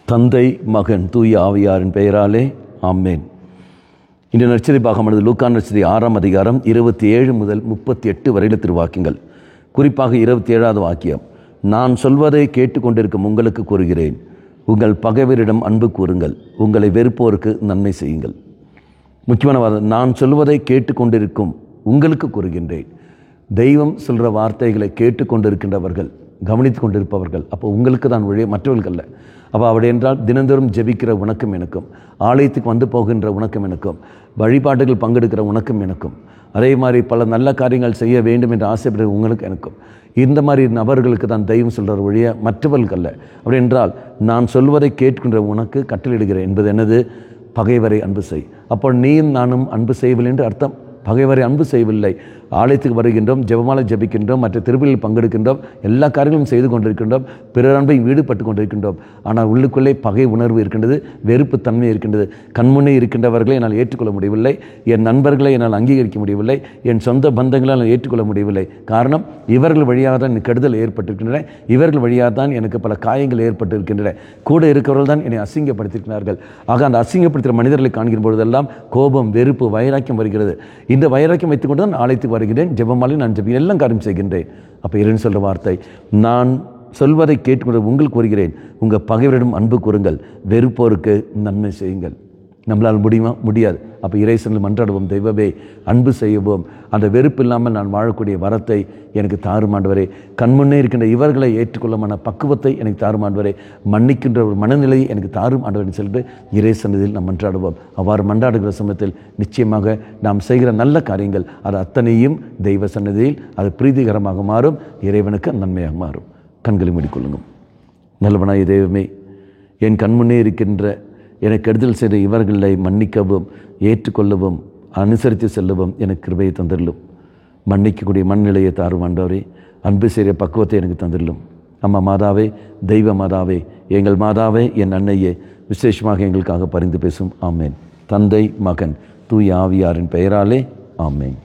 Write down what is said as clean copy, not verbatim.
தந்தை, மகன், தூய ஆவியாரின் பெயராலே ஆமேன். இன்று நற்செய்தி பாகமானது லூக்கா நற்செய்தி 6ஆம் அதிகாரம் 27 முதல் 38 வரையில திருவாக்கியங்கள். குறிப்பாக 27வது வாக்கியம், நான் சொல்வதை கேட்டுக்கொண்டிருக்கும் உங்களுக்கு கூறுகிறேன், உங்கள் பகைவரிடம் அன்பு கூறுங்கள், உங்களை வெறுப்போருக்கு நன்மை செய்யுங்கள். முக்கியமான வார்த்தை, நான் சொல்வதை கேட்டுக்கொண்டிருக்கும் உங்களுக்கு கூறுகின்றேன். தெய்வம் சொல்கிற வார்த்தைகளை கேட்டுக்கொண்டிருக்கின்றவர்கள், கவனித்து கொண்டிருப்பவர்கள், அப்போ உங்களுக்கு தான் வழி, மற்றவர்கள் அல்ல. அப்போ அப்படி என்றால் தினந்தோறும் ஜெபிக்கிற உனக்கும் எனக்கும், ஆலயத்துக்கு வந்து போகின்ற உனக்கும் எனக்கும், வழிபாடுகள் பங்கெடுக்கிற உனக்கும் எனக்கும், அதே மாதிரி பல நல்ல காரியங்கள் செய்ய வேண்டும் என்று ஆசைப்படுற உங்களுக்கு எனக்கும், இந்த மாதிரி நபர்களுக்கு தான் தெய்வம் சொல்கிற வழிய, மற்றவர்களுக்கு அல்ல. அப்படி என்றால் நான் சொல்வதை கேட்கின்ற உனக்கு கட்டளையிடுகிறேன் என்பது என்னது? பகைவரை அன்பு செய். அப்போ நீயும் நானும் அன்பு செய்யவில்லை என்று அர்த்தம். பகைவரை அன்பு செய்யவில்லை. ஆலயத்துக்கு வருகின்றோம், ஜெபமாலை ஜெபிக்கின்றோம், மற்ற திருப்பலியில் பங்கெடுக்கின்றோம், எல்லா காரியங்களும் செய்து கொண்டிருக்கின்றோம், பிறர் அன்பை ஈடுபட்டு கொண்டிருக்கின்றோம். ஆனால் உள்ளுக்குள்ளே பகை உணர்வு இருக்கின்றது, வெறுப்பு தன்மை இருக்கின்றது. கண்முன்னே இருக்கின்றவர்களை என்னால் ஏற்றுக்கொள்ள முடியவில்லை, என் நண்பர்களை என்னால் அங்கீகரிக்க முடியவில்லை, என் சொந்த பந்தங்களை என்னால் ஏற்றுக்கொள்ள முடியவில்லை. காரணம், இவர்கள் வழியாக தான் எனக்கு கெடுதல் ஏற்பட்டிருக்கின்றன, இவர்கள் வழியாக தான் எனக்கு பல காயங்கள் ஏற்பட்டிருக்கின்றன, கூட இருக்கிறவர்கள் தான் என்னை அசிங்கப்படுத்தியிருக்கிறார்கள். ஆக அந்த அசிங்கப்படுத்துகிற மனிதர்களை காண்கிற பொழுதெல்லாம் கோபம், வெறுப்பு, வைராக்கியம் வருகிறது. இந்த வைராக்கியம் வைத்துக்கொண்டு தான் ஆலயத்துக்கு வருகிறேன், ஜெபமாலை நான் ஜெபிக்கிறேன், எல்லாம் காரியம் செய்கின்றேன். அப்போ இறைவன் சொல்கிற வார்த்தை, நான் சொல்வதை கேட்டுக்கொண்டு உங்களுக்கு கூறுகிறேன், உங்கள் பகைவரிடம் அன்பு கூறுங்கள், வெறுப்போருக்கு நன்மை செய்யுங்கள். நம்மளால் முடியுமா? முடியாது. அப்போ இறைசனில் மன்றாடுவோம், தெய்வமே அன்பு செய்வோம், அந்த வெறுப்பு இல்லாமல் நான் வாழக்கூடிய வரத்தை எனக்கு தாருமாண்டவரே, கண்முன்னே இருக்கின்ற இவர்களை ஏற்றுக்கொள்ளமான பக்குவத்தை எனக்கு தாருமாண்டவரே, மன்னிக்கின்ற ஒரு மனநிலையை எனக்கு தாரும் ஆண்டவரை சொல்லிட்டு இறைசனில் நாம் மன்றாடுவோம். அவ்வாறு மன்றாடுகிற சமயத்தில் நிச்சயமாக நாம் செய்கிற நல்ல காரியங்கள் அது அத்தனையும் தெய்வ சன்னதியில் அது பிரீதிகரமாக மாறும், இறைவனுக்கு நன்மையாக மாறும். கண்களை மூடிக்கொள்ளுங்கள். நல்லவனாய் தெய்வமே, என் கண்முன்னே இருக்கின்ற எனக்கு கெடுதல் செய்த இவர்களை மன்னிக்கவும், ஏற்றுக்கொள்ளவும், அனுசரித்து செல்லவும் எனக்கு கிருபையை தந்திரலும். மன்னிக்கக்கூடிய மனநிலையை தாரும் ஆண்டவரே, அன்பு செய்கிற பக்குவத்தை எனக்கு தந்திரலும். அம்மா மாதாவே, தெய்வ மாதாவே, எங்கள் மாதாவே, என் அன்னையே, விசேஷமாக எங்களுக்காக பரிந்து பேசும். ஆமேன். தந்தை, மகன், தூய ஆவியாரின் பெயராலே ஆமேன்.